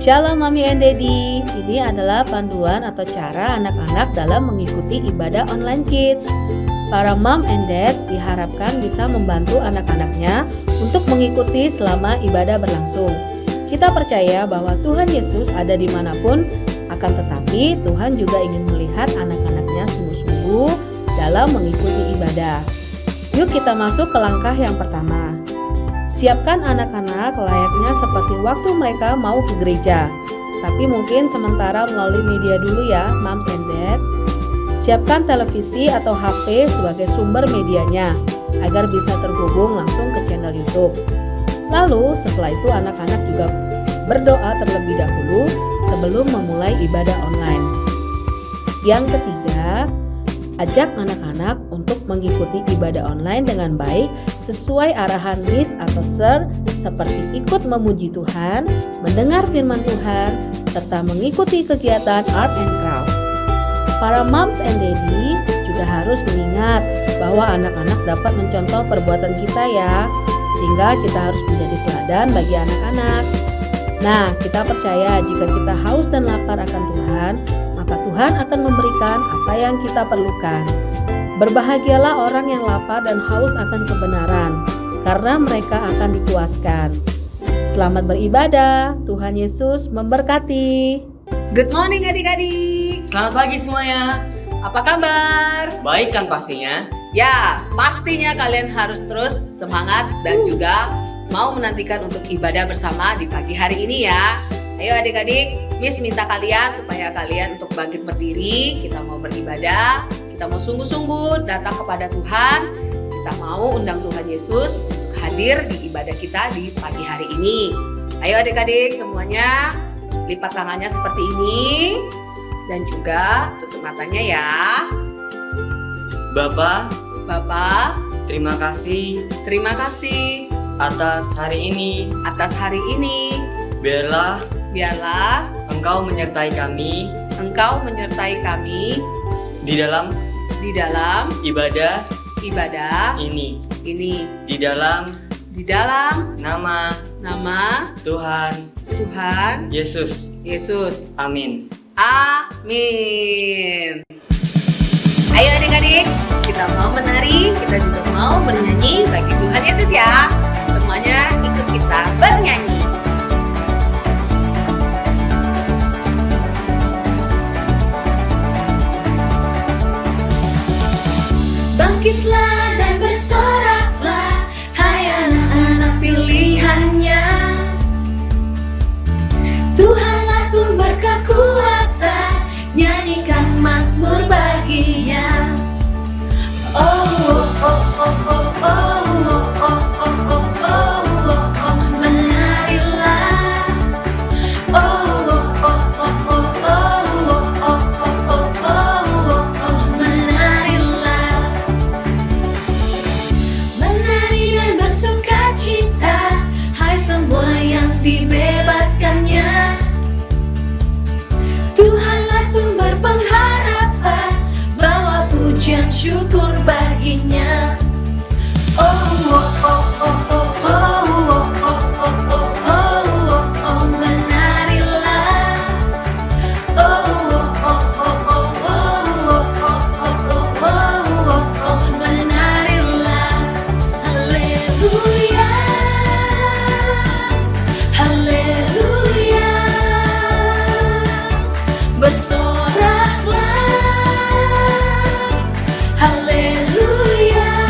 Shalom Mami and Daddy, ini adalah panduan atau cara anak-anak dalam mengikuti ibadah online kids. Para mom and dad diharapkan bisa membantu anak-anaknya untuk mengikuti selama ibadah berlangsung. Kita percaya bahwa Tuhan Yesus ada dimanapun, akan tetapi Tuhan juga ingin melihat anak-anaknya sungguh-sungguh dalam mengikuti ibadah. Yuk kita masuk ke langkah yang pertama. Siapkan anak-anak layaknya seperti waktu mereka mau ke gereja. Tapi mungkin sementara melalui media dulu ya, moms and dad. Siapkan televisi atau HP sebagai sumber medianya, agar bisa terhubung langsung ke channel YouTube. Lalu setelah itu anak-anak juga berdoa terlebih dahulu sebelum memulai ibadah online. Yang ketiga, ajak anak-anak untuk mengikuti ibadah online dengan baik sesuai arahan Miss atau Sir, seperti ikut memuji Tuhan, mendengar firman Tuhan, serta mengikuti kegiatan art and craft. Para moms and daddy juga harus mengingat bahwa anak-anak dapat mencontoh perbuatan kita ya, sehingga kita harus menjadi teladan bagi anak-anak. Nah, kita percaya jika kita haus dan lapar akan Tuhan, maka Tuhan akan memberikan apa yang kita perlukan. Berbahagialah orang yang lapar dan haus akan kebenaran, karena mereka akan dipuaskan. Selamat beribadah, Tuhan Yesus memberkati. Good morning adik-adik. Selamat pagi semuanya. Apa kabar? Baik kan pastinya? Ya, pastinya kalian harus terus semangat dan juga mau menantikan untuk ibadah bersama di pagi hari ini ya. Ayo adik-adik, Miss minta kalian supaya kalian untuk bangkit berdiri. Kita mau beribadah, kita mau sungguh-sungguh datang kepada Tuhan. Kita mau undang Tuhan Yesus untuk hadir di ibadah kita di pagi hari ini. Ayo adik-adik semuanya, lipat tangannya seperti ini. Dan juga tutup matanya ya. Bapak, terima terima kasih atas hari ini. Biarlah Engkau menyertai kami di dalam ibadah ini. Di dalam nama Tuhan Yesus. Amin. Amin. Ayo adik-adik, kita mau menari, kita juga mau bernyanyi bagi Tuhan Yesus ya. Semuanya ikut kita bernyanyi. Bangkitlah dan bersoraklah, hai anak-anak pilihannya. Tuhanlah sumber kekuatan, nyanyikan mazmur baginya. Oh, oh, oh, oh, oh, oh, oh, oh, oh, oh, oh, oh, oh, menarilah. Oh, oh, oh, oh, oh, oh, oh, oh, oh, oh, oh, menarilah. Menari dan bersukacita, hai semua yang dibebaskannya. Tuhanlah sumber pengharapan, bawa pujian syukur baginya. Oh, oh, oh, oh, oh, oh, oh, oh, oh, oh, oh, oh, menarilah. Oh, oh, oh, oh, oh, oh, oh, oh, oh, menarilah. Haleluya, haleluya, bersoraklah. Haleluya,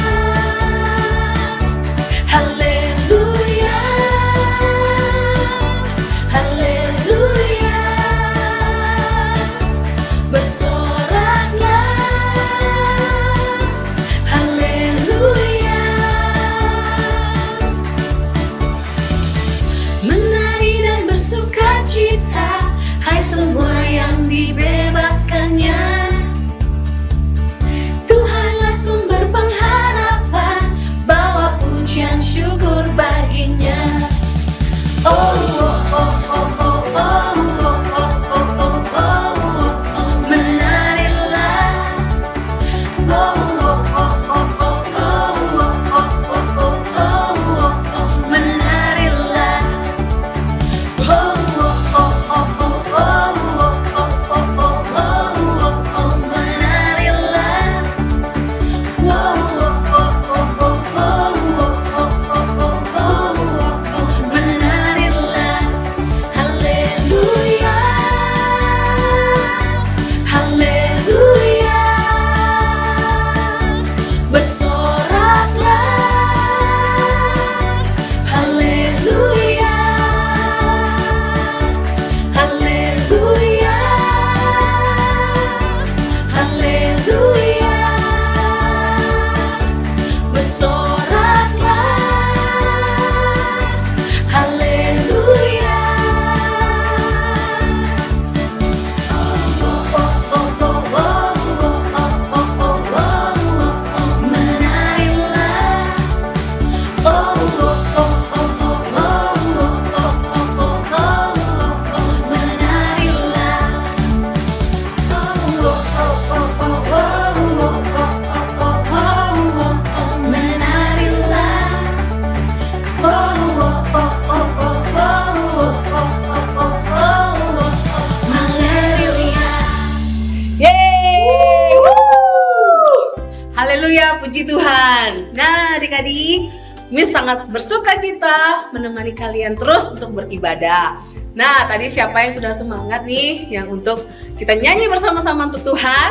Tuhan. Nah, adik-adik, Miss sangat bersuka cita menemani kalian terus untuk beribadah. Nah, tadi siapa yang sudah semangat nih yang untuk kita nyanyi bersama-sama untuk Tuhan?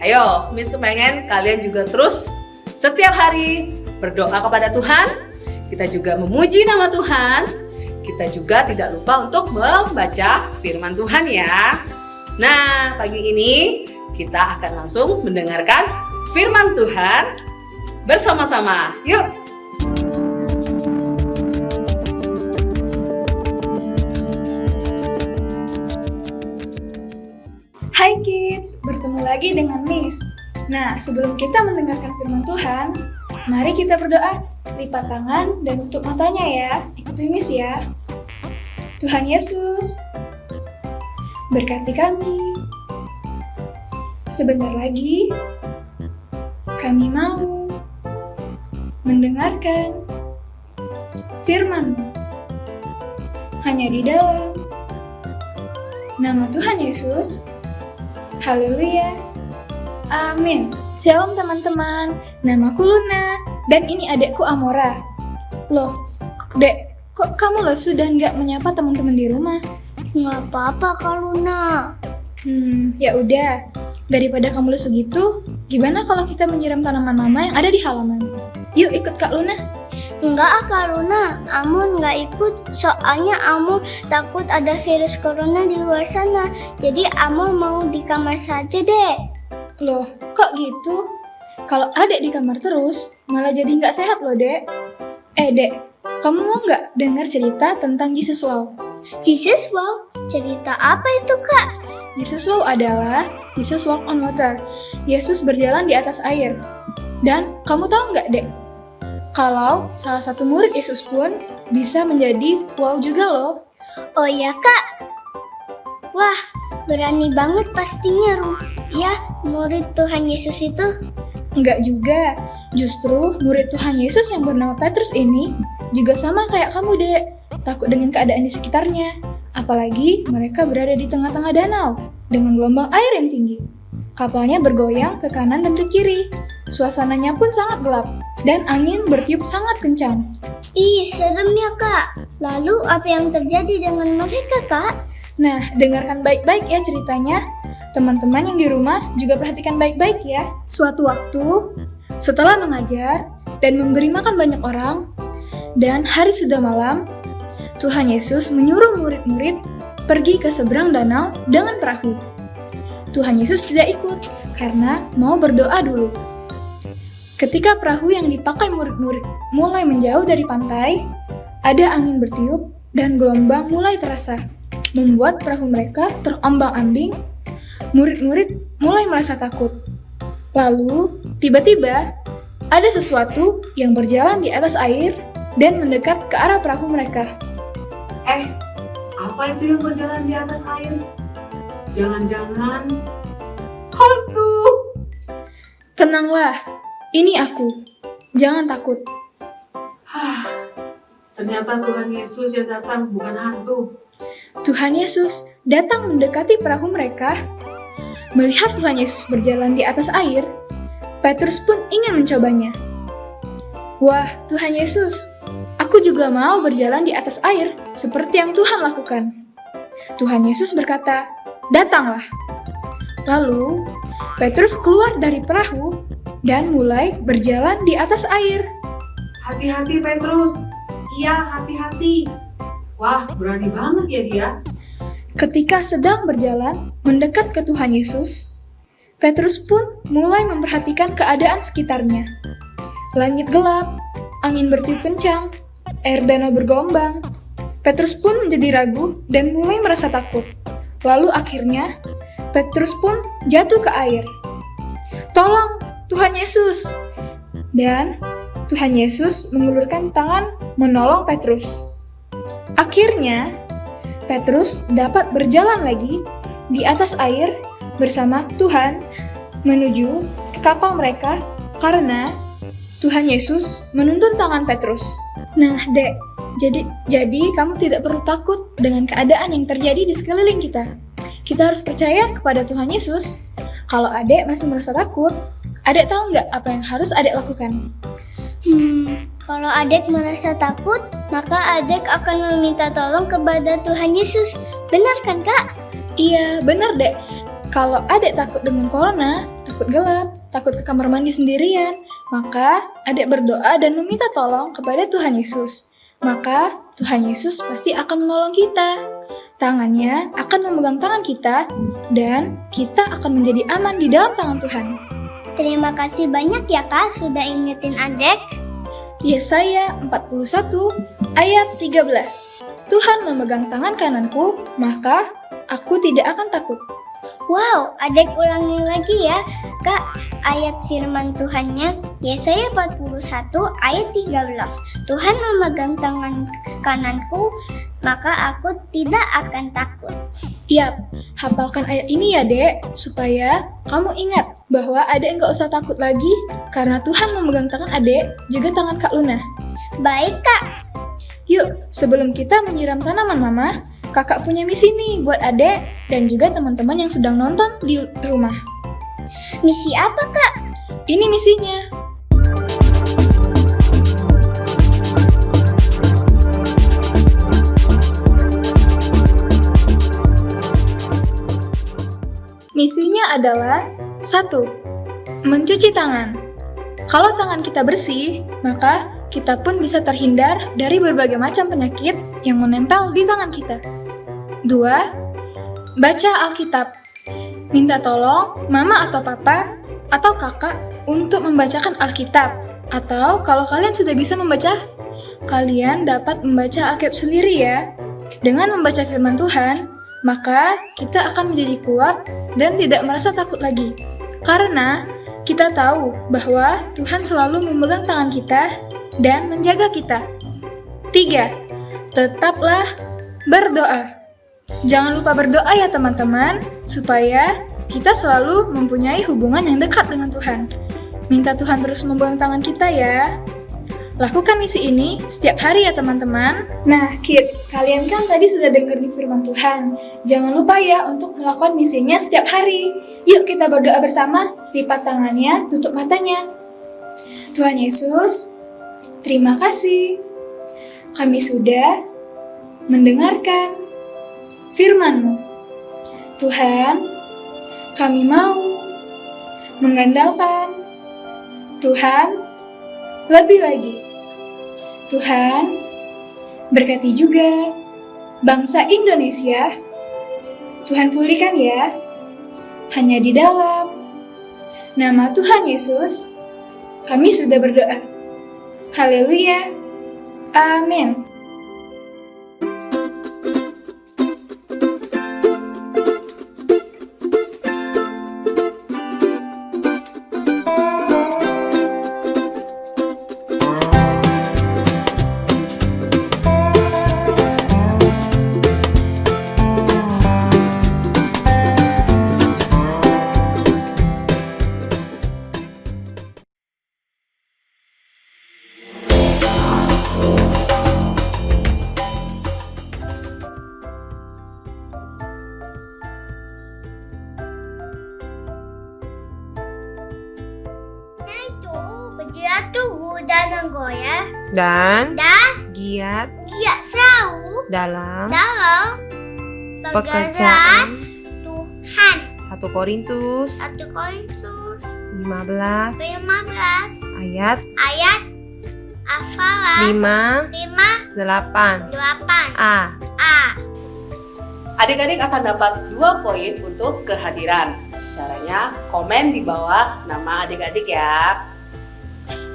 Ayo, Miss kepengen kalian juga terus setiap hari berdoa kepada Tuhan. Kita juga memuji nama Tuhan. Kita juga tidak lupa untuk membaca firman Tuhan ya. Nah, pagi ini kita akan langsung mendengarkan firman Tuhan bersama-sama. Yuk! Hai kids, bertemu lagi dengan Miss. Nah, sebelum kita mendengarkan firman Tuhan, mari kita berdoa. Lipat tangan dan tutup matanya ya. Ikuti Miss ya. Tuhan Yesus, berkati kami. Sebentar lagi, kami mau mendengarkan firman-Mu hanya di dalam nama Tuhan Yesus. Haleluya. Amin. Shalom teman-teman. Namaku Luna dan ini adekku Amora. Loh, Dek, kok kamu sudah nggak menyapa teman-teman di rumah? Nggak apa-apa Kak Luna. Ya udah. Daripada kamu lesu gitu, gimana kalau kita menyiram tanaman mama yang ada di halaman? Yuk ikut Kak Luna. Enggak Kak Luna, Amun nggak ikut. Soalnya Amun takut ada virus corona di luar sana. Jadi Amun mau di kamar saja deh. Loh, kok gitu? Kalau adek di kamar terus, malah jadi nggak sehat loh, Dek. Dek, kamu mau nggak dengar cerita tentang Jesus Wow? Jesus Wow, cerita apa itu Kak? Jesus Wow adalah Jesus Walk on Water. Yesus berjalan di atas air. Dan kamu tahu nggak, Dek? Kalau salah satu murid Yesus pun bisa menjadi wow juga loh. Oh ya Kak. Wah, berani banget pastinya ya murid Tuhan Yesus itu. Enggak juga. Justru murid Tuhan Yesus yang bernama Petrus ini juga sama kayak kamu, Dek. Takut dengan keadaan di sekitarnya. Apalagi mereka berada di tengah-tengah danau dengan gelombang air yang tinggi. Kapalnya bergoyang ke kanan dan ke kiri. Suasananya pun sangat gelap dan angin bertiup sangat kencang. Ih, serem ya Kak. Lalu apa yang terjadi dengan mereka Kak? Nah, dengarkan baik-baik ya ceritanya. Teman-teman yang di rumah juga perhatikan baik-baik ya. Suatu waktu, setelah mengajar dan memberi makan banyak orang, dan hari sudah malam, Tuhan Yesus menyuruh murid-murid pergi ke seberang danau dengan perahu. Tuhan Yesus tidak ikut karena mau berdoa dulu. Ketika perahu yang dipakai murid-murid mulai menjauh dari pantai, ada angin bertiup dan gelombang mulai terasa, membuat perahu mereka terombang-ambing. Murid-murid mulai merasa takut. Lalu, tiba-tiba, ada sesuatu yang berjalan di atas air dan mendekat ke arah perahu mereka. Apa itu yang berjalan di atas air? Jangan-jangan hantu. Tenanglah, ini aku. Jangan takut. Ternyata Tuhan Yesus yang datang, bukan hantu. Tuhan Yesus datang mendekati perahu mereka. Melihat Tuhan Yesus berjalan di atas air, Petrus pun ingin mencobanya. Wah, Tuhan Yesus, aku juga mau berjalan di atas air seperti yang Tuhan lakukan. Tuhan Yesus berkata, "Datanglah." Lalu, Petrus keluar dari perahu dan mulai berjalan di atas air. Hati-hati Petrus. Iya, hati-hati. Wah, berani banget ya dia. Ketika sedang berjalan mendekat ke Tuhan Yesus, Petrus pun mulai memperhatikan keadaan sekitarnya. Langit gelap, angin bertiup kencang, air danau bergelombang. Petrus pun menjadi ragu dan mulai merasa takut. Lalu akhirnya, Petrus pun jatuh ke air. "Tolong, Tuhan Yesus!" Dan Tuhan Yesus mengulurkan tangan menolong Petrus. Akhirnya, Petrus dapat berjalan lagi di atas air bersama Tuhan menuju ke kapal mereka karena Tuhan Yesus menuntun tangan Petrus. Nah, Dek, jadi kamu tidak perlu takut dengan keadaan yang terjadi di sekeliling kita. Kita harus percaya kepada Tuhan Yesus. Kalau Adek masih merasa takut, Adek tahu nggak apa yang harus adek lakukan? Kalau adek merasa takut, maka adek akan meminta tolong kepada Tuhan Yesus. Benar kan, Kak? Iya, benar dek. Kalau adek takut dengan corona, takut gelap, takut ke kamar mandi sendirian, maka adek berdoa dan meminta tolong kepada Tuhan Yesus. Maka Tuhan Yesus pasti akan menolong kita. Tangannya akan memegang tangan kita dan kita akan menjadi aman di dalam tangan Tuhan. Terima kasih banyak ya, Kak, sudah ingetin adek. Yesaya 41 ayat 13. Tuhan memegang tangan kananku, maka aku tidak akan takut. Wow, adek ulangi lagi ya, Kak, ayat firman Tuhannya, Yesaya 41 ayat 13. Tuhan memegang tangan kananku, maka aku tidak akan takut. Yap, hafalkan ayat ini ya dek, supaya kamu ingat bahwa adek nggak usah takut lagi, karena Tuhan memegang tangan adek, juga tangan Kak Luna. Baik, Kak. Yuk, sebelum kita menyiram tanaman mama, kakak punya misi nih buat adek dan juga teman-teman yang sedang nonton di rumah. Misi apa, Kak? Ini misinya. Misinya adalah 1. Mencuci tangan. Kalau tangan kita bersih, maka kita pun bisa terhindar dari berbagai macam penyakit yang menempel di tangan kita. 2. Baca Alkitab. Minta tolong mama atau papa atau kakak untuk membacakan Alkitab. Atau kalau kalian sudah bisa membaca, kalian dapat membaca Alkitab sendiri ya. Dengan membaca firman Tuhan, maka kita akan menjadi kuat dan tidak merasa takut lagi. Karena kita tahu bahwa Tuhan selalu memegang tangan kita dan menjaga kita. 3. Tetaplah berdoa. Jangan lupa berdoa ya teman-teman, supaya kita selalu mempunyai hubungan yang dekat dengan Tuhan. Minta Tuhan terus memegang tangan kita ya. Lakukan misi ini setiap hari ya teman-teman. Nah kids, kalian kan tadi sudah dengar di firman Tuhan. Jangan lupa ya untuk melakukan misinya setiap hari. Yuk kita berdoa bersama, lipat tangannya, tutup matanya. Tuhan Yesus, terima kasih. Kami sudah mendengarkan firman-Mu. Tuhan, kami mau mengandalkan Tuhan lebih lagi. Tuhan, berkati juga bangsa Indonesia. Tuhan pulihkan ya. Hanya di dalam nama Tuhan Yesus, kami sudah berdoa. Haleluya. Amin. Dan goyah Dan dan giat selalu dalam pekerjaan Tuhan. 1 Korintus 1 Korintus 15 ayat hafalan 5, 8 A. Adik-adik akan dapat 2 poin untuk kehadiran. Caranya komen di bawah nama adik-adik ya.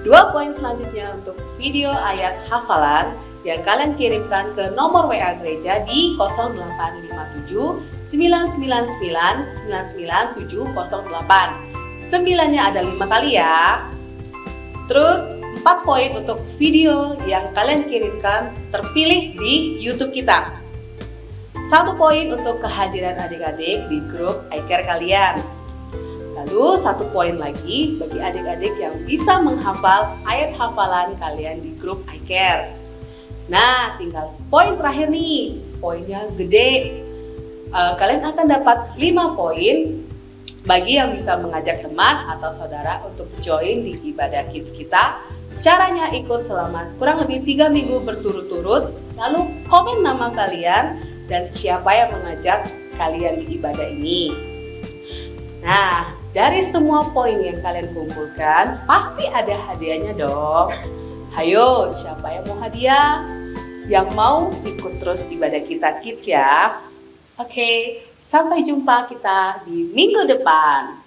2 poin selanjutnya untuk video ayat hafalan yang kalian kirimkan ke nomor WA gereja di 0857 999 99708. 9-nya ada 5 kali ya. Terus 4 poin untuk video yang kalian kirimkan terpilih di YouTube kita. 1 poin untuk kehadiran adik-adik di grup iCare kalian. Lalu 1 poin lagi bagi adik-adik yang bisa menghafal ayat hafalan kalian di grup iCare. Nah, tinggal poin terakhir nih, poinnya gede. Kalian akan dapat 5 poin Bagi yang bisa mengajak teman atau saudara untuk join di ibadah kids kita, caranya ikut selama kurang lebih 3 minggu berturut-turut, lalu komen nama kalian dan siapa yang mengajak kalian di ibadah ini. Nah, dari semua poin yang kalian kumpulkan, pasti ada hadiahnya dong. Hayo, siapa yang mau hadiah? Yang mau ikut terus ibadah kita kids ya. Oke, sampai jumpa kita di minggu depan.